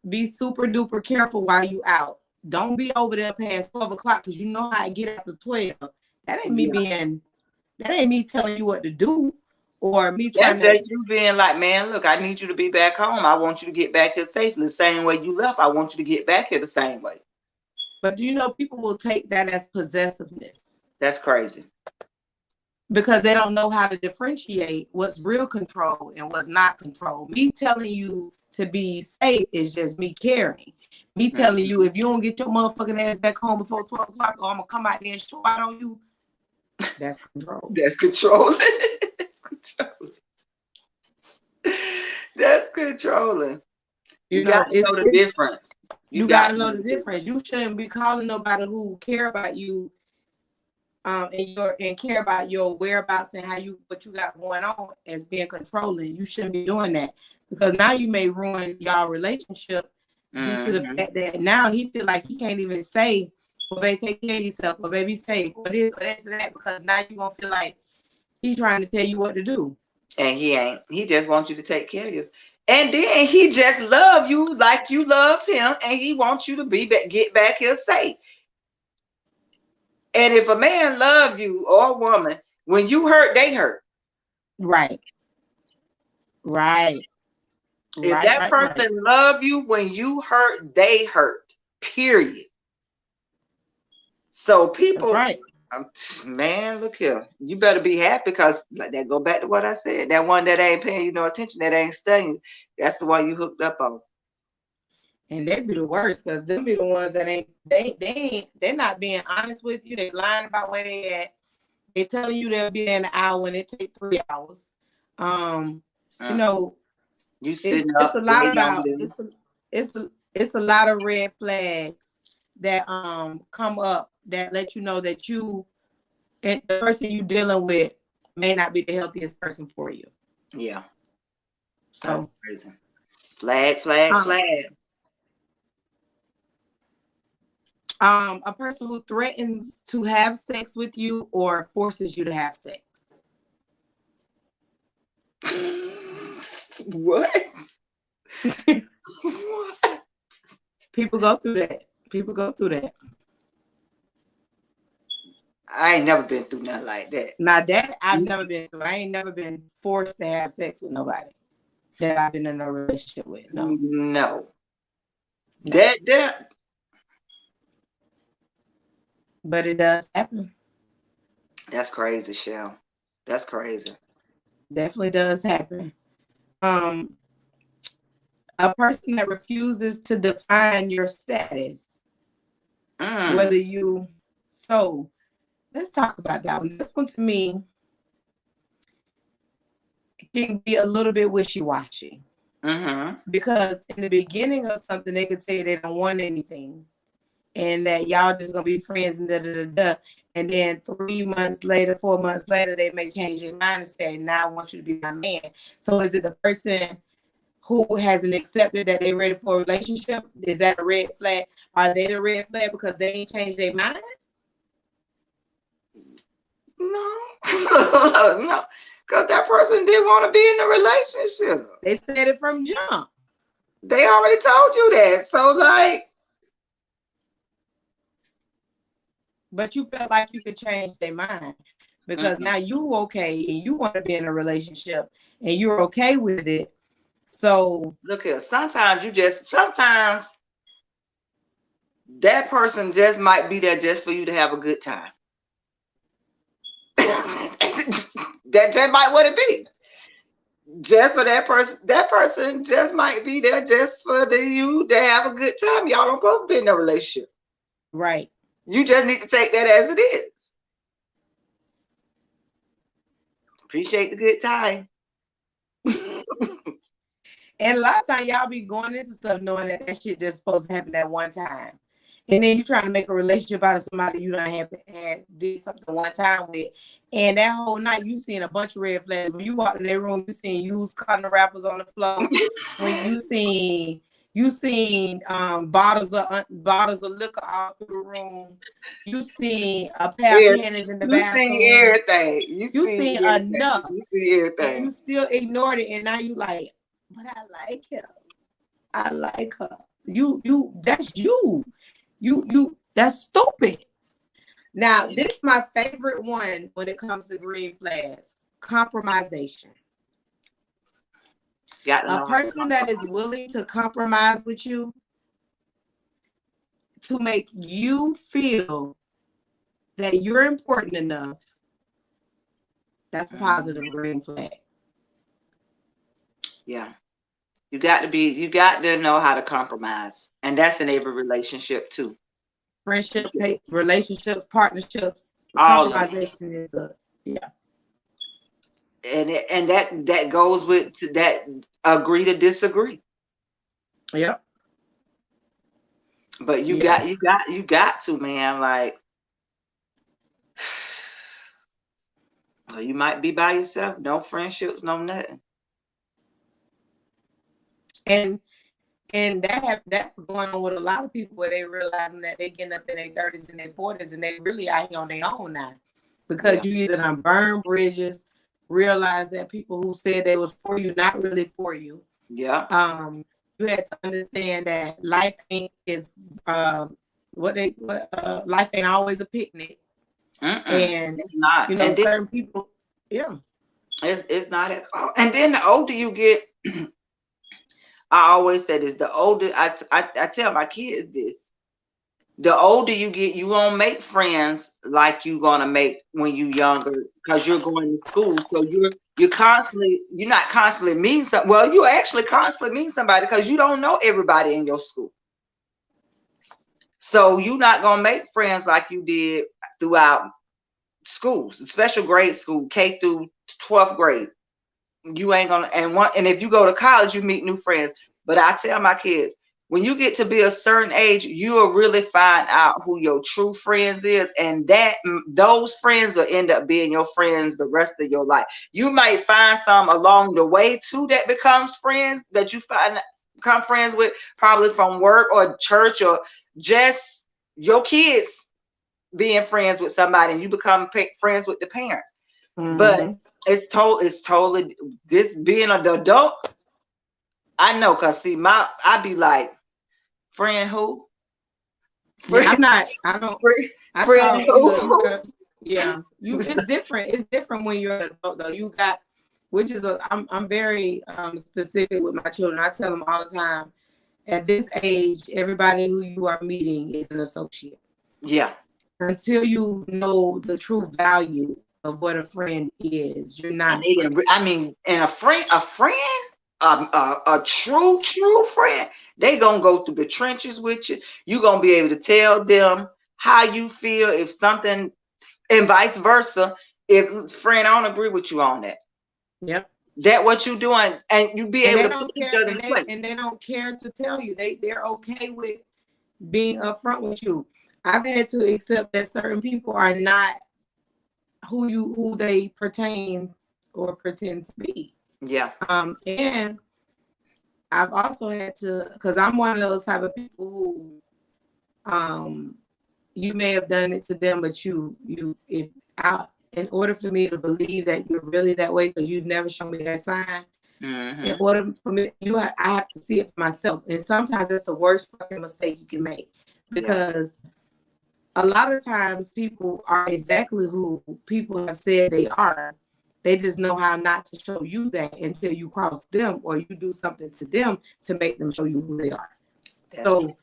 A: be super duper careful while you out. Don't be over there past 12 o'clock, because you know how I get after 12. That ain't me telling you what to do, or me trying to.
B: You being like, man, look, I need you to be back home. I want you to get back here safely the same way you left. I want you to get back here the same way.
A: But do you know people will take that as possessiveness?
B: That's crazy.
A: Because they don't know how to differentiate what's real control and what's not control. Me telling you to be safe is just me caring. Me telling you, if you don't get your motherfucking ass back home before 12 o'clock, or I'm going to come out there and show out on you, that's control.
B: That's controlling. That's controlling. That's controlling. You got to know the difference.
A: You got to know the difference. You shouldn't be calling nobody who care about you and care about your whereabouts and what you got going on as being controlling. You shouldn't be doing that, because now you may ruin y'all relationship due to the fact that now he feel like he can't even say, well, baby, take care of yourself, or baby, safe, or this, or that, or that, because now you're gonna feel like He trying to tell you what to do.
B: And he ain't. He just wants you to take care of yourself. And then he just love you like you love him, and he wants you to get back here safe. And if a man love you or a woman, when you hurt, they hurt.
A: Right. Right.
B: If that person love you, when you hurt, they hurt. Period. So people, man, look here. You better be happy, because like that go back to what I said. That one that ain't paying you no attention, that ain't studying, that's the one you hooked up on.
A: And they be the worst, because them be the ones that they're not being honest with you. They lying about where they at. They telling you they'll be there in an hour and it take 3 hours. You know,
B: you
A: it's a lot about it's a lot of red flags that come up that let you know that you and the person you dealing with may not be the healthiest person for you.
B: Yeah.
A: So
B: that's crazy. Flag.
A: A person who threatens to have sex with you or forces you to have sex.
B: What?
A: What? People go through that.
B: I ain't never been through nothing like that.
A: Now that I've never been through. I ain't never been forced to have sex with nobody that I've been in a relationship with.
B: No. That.
A: But it does happen.
B: That's crazy, Shell. That's crazy.
A: Definitely does happen. A person that refuses to define your status. Whether you let's talk about that one. This one to me can be a little bit wishy-washy. Because in the beginning of something, they could say they don't want anything and that y'all just gonna be friends and and then 3 months later, 4 months later, they may change their mind and say, now I want you to be my man. So is it the person who hasn't accepted that they're ready for a relationship? Is that a red flag? Are they the red flag because they ain't changed their mind?
B: No. No. Because that person didn't want to be in a relationship.
A: They said it from jump.
B: They already told you that. So like.
A: But you felt like you could change their mind because now you okay and you want to be in a relationship and you're okay with it. So
B: look here, sometimes that person just might be there just for you to have a good time. That just might what it be. Just for that person just might be there just for you to have a good time. Y'all don't supposed to be in a relationship.
A: Right.
B: You just need to take that as it is. Appreciate the good time.
A: And a lot of times y'all be going into stuff knowing that shit just supposed to happen at one time. And then you trying to make a relationship out of somebody you don't have did something one time with. And that whole night you seen a bunch of red flags. When you walk in their room, you seen used cotton wrappers on the floor. When you seen bottles of liquor all through the room. You seen a pair of panties in the bathroom.
B: You seen everything.
A: You seen enough.
B: You see everything.
A: And you still ignored it. And now you like, but I like him. I like her. That's you. You that's stupid. Now, this is my favorite one when it comes to green flags. Compromisation. A person that is willing to compromise with you to make you feel that you're important enough, that's a positive green flag.
B: Yeah. You got to know how to compromise. And that's in every relationship too.
A: Friendship, relationships, partnerships, compromisation is
B: And that goes with that agree to disagree.
A: Yep.
B: But you got to, man, like well, you might be by yourself, no friendships, no nothing.
A: And that's going on with a lot of people where they realizing that they getting up in their 30s and their 40s and they really out here on their own now. because you either done burn bridges, realize that people who said they was for you, not really for you.
B: Yeah.
A: You had to understand that life ain't is life ain't always a picnic. And
B: it's not.
A: You know,
B: and then,
A: certain people, yeah.
B: It's not at all. And then the older you get, I always say this, the older I tell my kids this, the older you get, you won't make friends like you gonna make when you younger, because you're going to school. So you're not constantly meeting some, well, you actually constantly meeting somebody because you don't know everybody in your school. So you're not gonna make friends like you did throughout schools, special grade school, K through 12th grade. You ain't gonna, and if you go to college, you meet new friends. But I tell my kids, when you get to be a certain age, you'll really find out who your true friends is, and those friends will end up being your friends the rest of your life. You might find some along the way too that becomes friends, that you become friends with, probably from work or church, or just your kids being friends with somebody, and you become friends with the parents. But it's totally this being an adult. I know, cause see, I be like, friend who?
A: Friend, yeah, I don't.
B: Friend who?
A: It's different. It's different when you're an adult, though. You got, I'm very specific with my children. I tell them all the time, at this age, everybody who you are meeting is an associate. Yeah. Until you know the true value of what a friend is, you're not.
B: I mean, and a friend, a true friend, they gonna go through the trenches with you. You gonna be able to tell them how you feel if something, and vice versa. If friend, I don't agree with you on that. Yep. That what you doing, and you be able to put each other in place.
A: And they don't care to tell you. They're okay with being upfront with you. I've had to accept that certain people are not who they pertain or pretend to be. Yeah. And I've also had to, because I'm one of those type of people who you may have done it to them, but in order for me to believe that you're really that way, because you've never shown me that sign, in order for me, I have to see it for myself. And sometimes that's the worst fucking mistake you can make, because a lot of times people are exactly who people have said they are. They just know how not to show you that until you cross them or you do something to them to make them show you who they are. So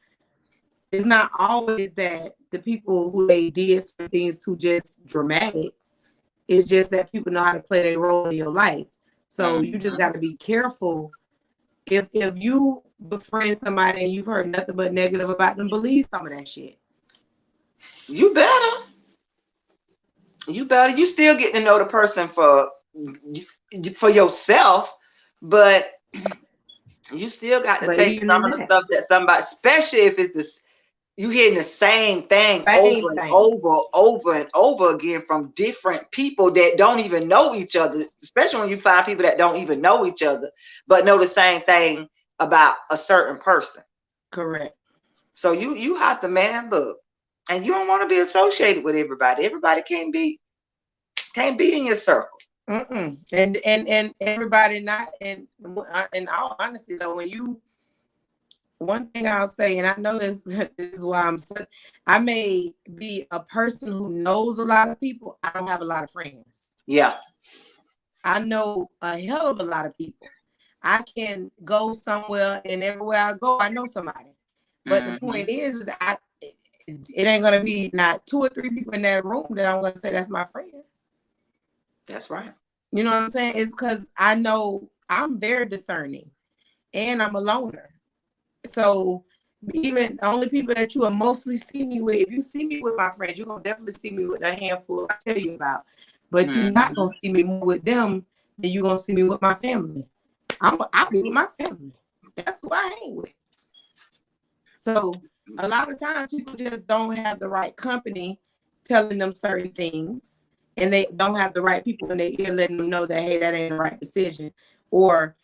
A: it's not always that the people who they did some things to just dramatic. It's just that people know how to play their role in your life. So you just got to be careful. If you befriend somebody and you've heard nothing but negative about them, believe some of that shit.
B: You better. You still get to know the person for yourself, but you still got to take some of the stuff that somebody, especially if it's this, you hearing the same thing over and over again from different people that don't even know each other, especially when you find people that don't even know each other, but know the same thing about a certain person. Correct. So you have to look. And you don't want to be associated with everybody. Everybody can't be in your circle.
A: And everybody not. And in all honesty, though, one thing I'll say, and I know this is why I may be a person who knows a lot of people. I don't have a lot of friends. Yeah. I know a hell of a lot of people. I can go somewhere, and everywhere I go, I know somebody. But the point is that it ain't gonna be not 2 or 3 people in that room that I'm gonna say that's my friend. That's right. You know what I'm saying? It's because I know I'm very discerning, and I'm a loner. So even the only people that you will mostly see me with, if you see me with my friends, you're gonna definitely see me with a handful I tell you about. But you're not gonna see me more with them than you're gonna see me with my family. I'll be with my family. That's who I hang with. So a lot of times people just don't have the right company telling them certain things, and they don't have the right people in their ear letting them know that, hey, that ain't the right decision. Or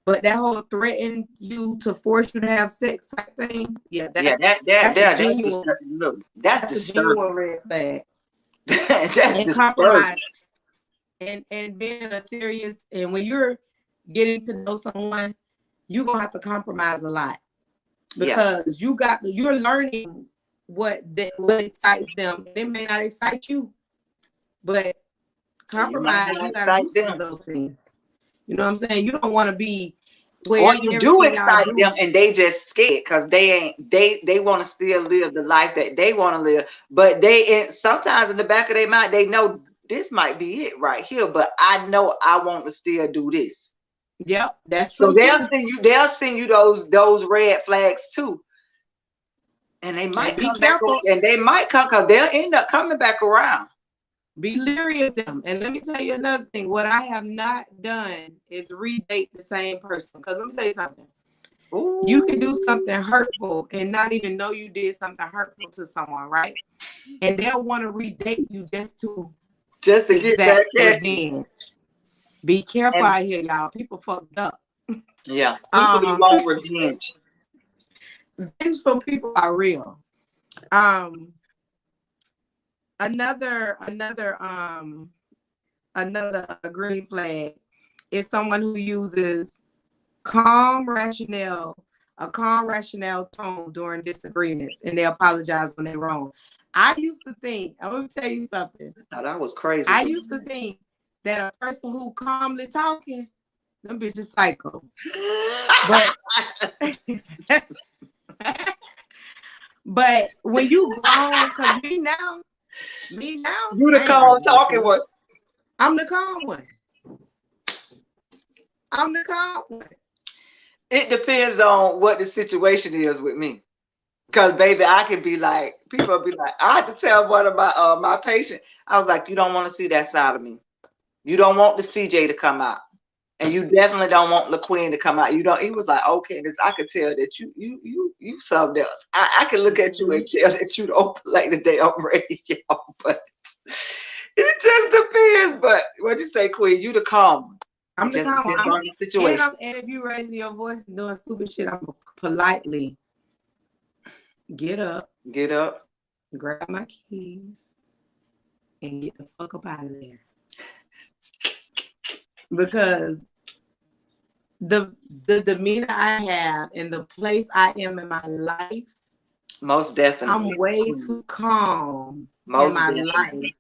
A: But that whole threaten you to force you to have sex type thing, yeah,
B: Yeah,
A: that's a
B: that's
A: genuine,
B: look, that's
A: that's a
B: disturbing.
A: genuine red flag.
B: That's
A: And
B: disturbing.
A: compromise and being a serious, and when you're getting to know someone, you're gonna have to compromise a lot
B: Yeah.
A: because you're learning what excites them, and it may not excite you, but
B: And you might
A: compromise,
B: not
A: you got to do
B: excite
A: some of
B: them.
A: those things. You know what I'm saying? You don't want to be
B: Or
A: where
B: you do
A: everything y'all
B: excite them
A: do.
B: and they just scared because they want to still live the life that they want to live. But sometimes in the back of their mind, they know this might be it right here, but I know I want to still do this.
A: Yep, that's
B: So
A: true too.
B: they'll send you those red flags too. And they might
A: And be
B: come back
A: careful.
B: and they might come because they'll end up coming back around.
A: Be leery of them. And let me tell you another thing. What I have not done is redate the same person. Because let me tell you something. Ooh. You can do something hurtful and not even know you did something hurtful to someone, right? And they'll want to redate you just to
B: get back at you.
A: Be careful out here, y'all. People fucked up.
B: Yeah, people who want revenge.
A: Vengeful people are real. Another green flag is someone who uses a calm rationale tone during disagreements, and they apologize when they're wrong. I used to think, I'm gonna tell you something.
B: Oh, that was crazy.
A: I used to think that a person who calmly talking, them bitches psycho. But but when you grown, because me now,
B: you the calm talking one.
A: I'm the calm one. I'm the calm one.
B: It depends on what the situation is with me. Because baby, I could be like, people will be like, I had to tell one of my patients, I was like, you don't want to see that side of me. You don't want the CJ to come out. And you definitely don't want LaQueen to come out. You don't. He was like, okay, because I could tell that you something else. I can look at you and tell that you don't play the damn radio. But it just depends. But what you say, Queen? You the calm one.
A: I'm the calm one.
B: On the situation.
A: And if you raising your voice and doing stupid shit, I'm politely get up, grab my keys, and get the fuck up out of there. Because the demeanor I have and the place I am in my life,
B: most definitely,
A: I'm way too calm in my life.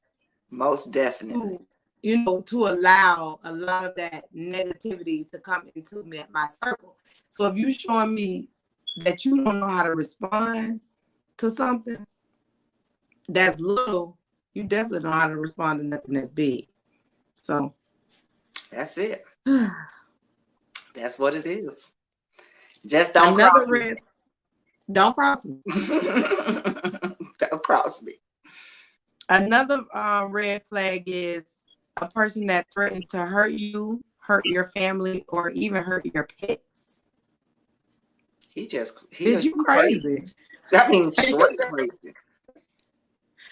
B: Most definitely.
A: To allow a lot of that negativity to come into my circle. So if you're showing me that you don't know how to respond to something that's little, you definitely know how to respond to nothing that's big. So
B: that's it. That's what it is. Just don't cross me.
A: Don't cross me.
B: Don't cross me.
A: Another red flag is a person that threatens to hurt you, hurt your family, or even hurt your pets. Did you crazy?
B: That means straight crazy.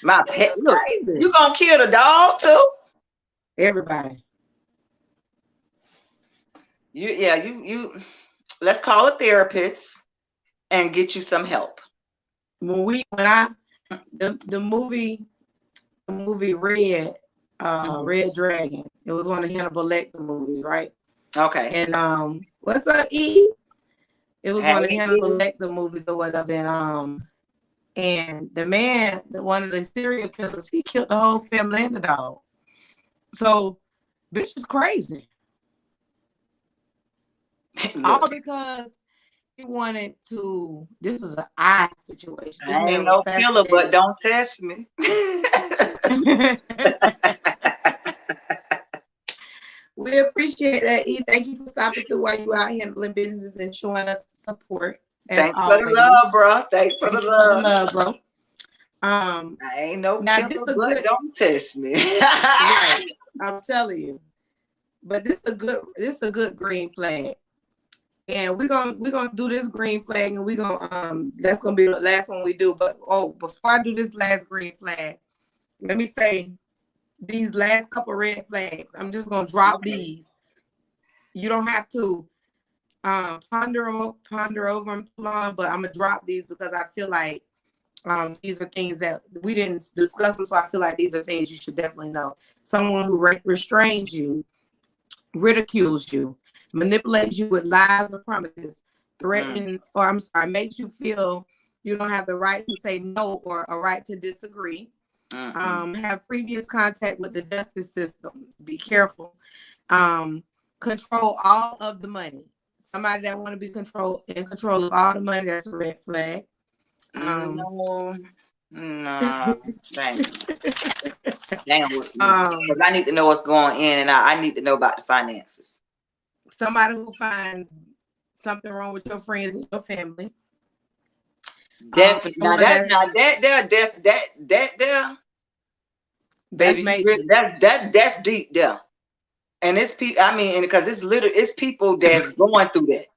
B: My pet, look, you gonna kill the dog too?
A: Everybody.
B: You let's call a therapist and get you some help.
A: The movie Red Dragon, it was one of Hannibal Lecter movies, right?
B: Okay.
A: And what's up, E? It was one of Hannibal Lecter movies or whatever, and the man, one of the serial killers, he killed the whole family and the dog. So bitch is crazy. All because he wanted to. This was an eye situation.
B: I ain't no killer, but don't test me.
A: We appreciate that, E. Thank you for stopping through while you out handling business and showing us support.
B: Thanks for the love, bro.
A: Thanks for the love, bro.
B: I ain't no killer, but don't test me.
A: Right, I'm telling you. But this is a good green flag. And we're gonna do this green flag, and we're gonna that's gonna be the last one we do. But before I do this last green flag, let me say these last couple red flags. I'm just gonna drop these. You don't have to Ponder over them too long, but I'm gonna drop these because I feel like these are things that we didn't discuss them, so I feel like these are things you should definitely know. Someone who restrains you, ridicules you, manipulates you with lies or promises, threatens, or I'm sorry, makes you feel you don't have the right to say no or a right to disagree. Have previous contact with the justice system. Be careful. Control all of the money. Somebody that want to be in control of all the money, that's a red flag.
B: No, thank you. Damn, because I need to know what's going in, and I need to know about the finances.
A: Somebody who finds something wrong with your friends and your family.
B: Definitely. Now that's that's deep there. And it's people, I mean, because it's people that's going through that.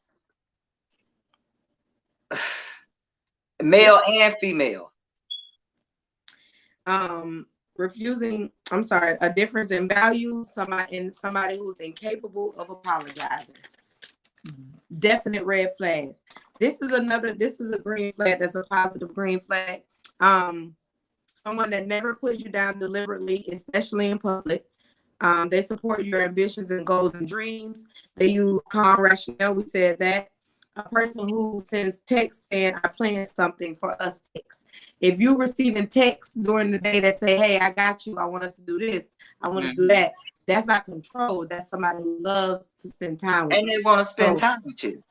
B: Male and female.
A: Refusing, I'm sorry, a difference in value, somebody who's incapable of apologizing. Definite red flags. This is a green flag. That's a positive green flag. Someone that never puts you down deliberately, especially in public. They support your ambitions and goals and dreams. They use calm rationale. We said that. A person who sends texts saying, I plan something for us text. If you're receiving texts during the day that say, hey, I got you, I want us to do this, I want to do that, that's not control. That's somebody who loves to spend time with
B: you. And they want to spend time with you.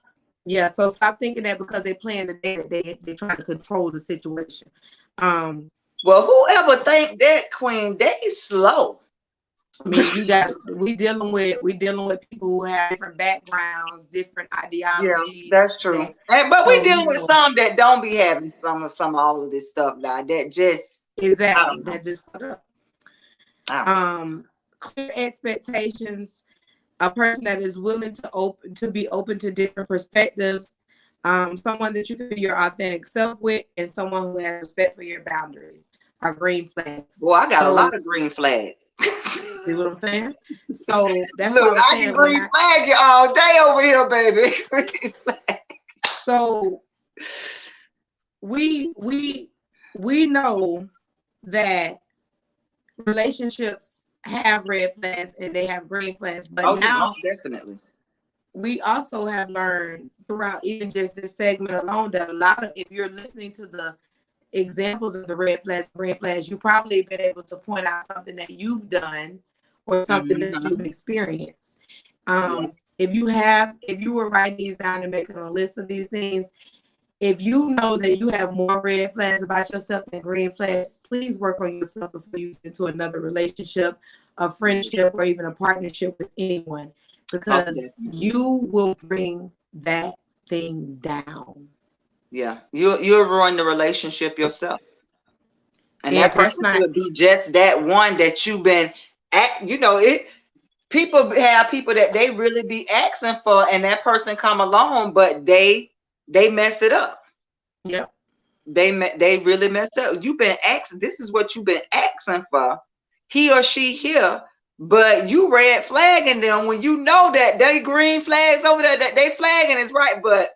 A: Yeah, so stop thinking that because they plan the day that they're trying to control the situation.
B: Well, whoever think that, Queen, they slow.
A: I mean, we dealing with people who have different backgrounds, different ideologies.
B: Yeah, that's true. But we dealing with some that don't be having some of all of this stuff now. That just
A: that just clear expectations. A person that is willing to be open to different perspectives. Someone that you can be your authentic self with, and someone who has respect for your boundaries are green flags.
B: Well, I got a lot of green flags.
A: See what I'm saying? So that's
B: look,
A: what I'm saying.
B: I can green flag you all day over here, baby. Green flag.
A: So we know that relationships have red flags and they have green flags, but now
B: definitely
A: we also have learned throughout even just this segment alone that a lot of, if you're listening to the examples of the red flags, green flags, you probably been able to point out something that you've done or something that you've experienced. If you were writing these down and making a list of these things, if you know that you have more red flags about yourself than green flags, please work on yourself before you get into another relationship, a friendship, or even a partnership with anyone, because you will bring that thing down.
B: Yeah, you'll ruin the relationship yourself. And that person could be just that one that you've been at, people have people that they really be asking for, and that person come along, but they mess it up.
A: Yep.
B: They really messed up. You've been asking, this is what you've been asking for. He or she here, but you red flagging them when you know that they green flags over there, that they flagging is right. But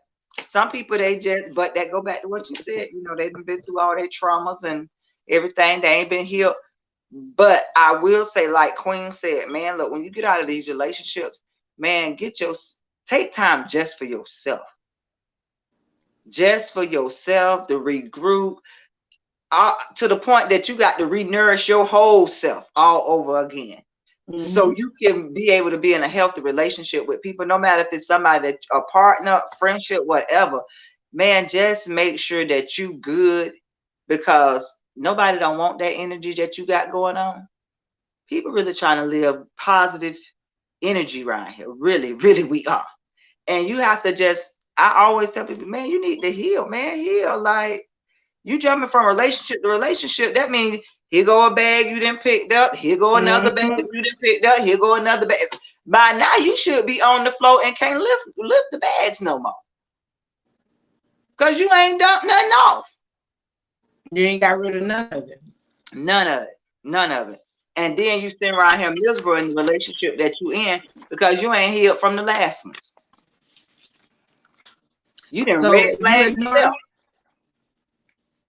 B: some people, that go back to what you said, they've been through all their traumas and everything. They ain't been healed. But I will say, like Queen said, man, look, when you get out of these relationships, man, take time just for yourself. Just for yourself to regroup, to the point that you got to re-nourish your whole self all over again. So you can be able to be in a healthy relationship with people, no matter if it's somebody that a partner, friendship, whatever. Man, just make sure that you good, because nobody don't want that energy that you got going on. People really trying to live positive energy around here. Really, really we are. And you have to I always tell people, man, you need to heal, man. Heal. Like, you jumping from relationship to relationship. That means here go a bag you done picked up. Here go another bag you done picked up. Here go another bag. By now, you should be on the floor and can't lift the bags no more, because you ain't dumped nothing off.
A: You ain't got rid of none of it.
B: None of it. And then you sit around here miserable in the relationship that you in because you ain't healed from the last ones. You didn't
A: So
B: red
A: if you
B: flag
A: ignore,
B: yourself.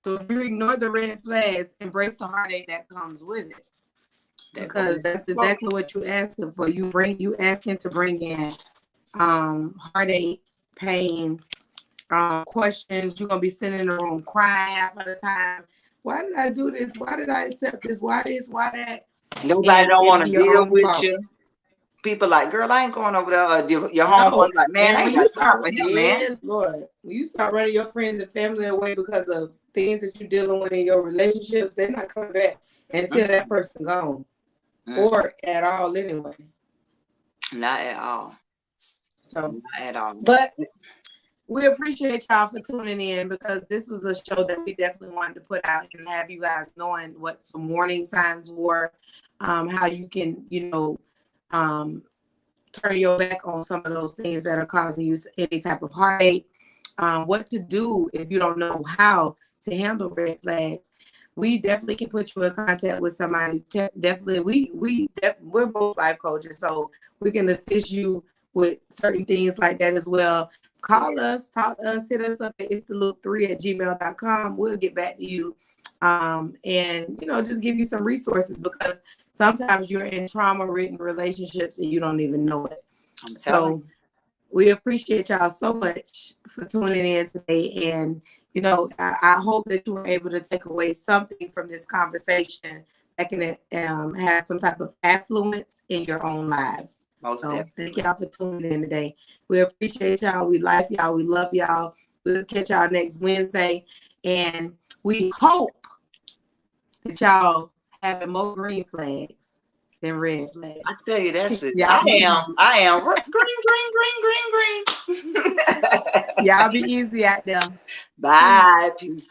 A: so if you ignore the red flags, embrace the heartache that comes with it.
B: That go back
A: Because
B: to
A: that's
B: the quote.
A: exactly what you asking for. You asking to bring in heartache, pain, questions. You're gonna be sitting in the room crying half of the time. Why did I do this? Why did I accept this? Why this? Why that?
B: Nobody
A: And
B: don't
A: it
B: want
A: be
B: to
A: your
B: deal
A: own
B: with
A: fault.
B: you. People like, girl, I ain't going over there. Your
A: No.
B: homeboy's like, man,
A: And
B: I
A: when
B: ain't
A: you
B: got time
A: start,
B: for him, man.
A: yes, Lord, when you start running your friends and family away because of things that you're dealing with in your relationships, they're not coming back until that person gone. Or at all anyway.
B: Not at all.
A: So,
B: Not at all.
A: but we appreciate y'all for tuning in, because this was a show that we definitely wanted to put out and have you guys knowing what some warning signs were, how you can, turn your back on some of those things that are causing you any type of heartache, what to do if you don't know how to handle red flags. We definitely can put you in contact with somebody. Definitely, we're both life coaches, so we can assist you with certain things like that as well. Call us, talk to us, hit us up at itstheloop3@gmail.com. We'll get back to you, and just give you some resources, because sometimes you're in trauma-ridden relationships and you don't even know it. So we appreciate y'all so much for tuning in today. And, I hope that you were able to take away something from this conversation that can have some type of affluence in your own lives. So thank y'all for tuning in today. We appreciate y'all. We like y'all. We love y'all. We'll catch y'all next Wednesday. And we hope that y'all having more green flags than red flags.
B: I tell you, that's it. I am green.
A: Y'all be easy out there.
B: Bye. Peace.